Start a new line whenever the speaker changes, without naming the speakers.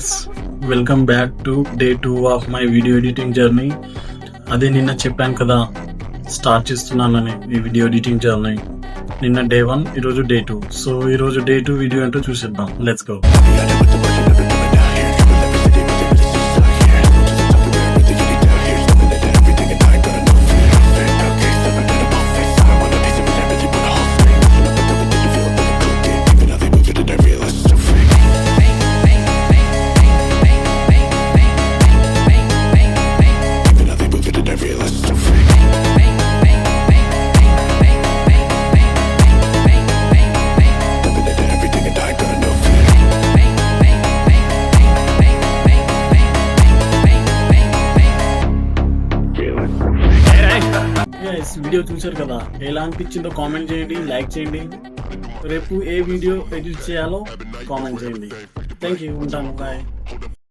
Friends, welcome back to day 2 of my video editing journey. అదే నిన్న చెప్పాను కదా స్టార్ట్ చేస్తున్నానని ఈ వీడియో ఎడిటింగ్ జర్నీ. నిన్న డే 1, ఈరోజు డే 2. సో ఈరోజు డే 2 వీడియో ఏంటో చూసేద్దాం. Let's go. వీడియో చూసారు కదా, ఎలా అనిపించిందో కామెంట్ చేయండి, లైక్ చేయండి. రేపు ఏ వీడియో ఎడిట్ చేయాలో కామెంట్ చేయండి. థ్యాంక్ యూ, ఉంటాను, బాయ్.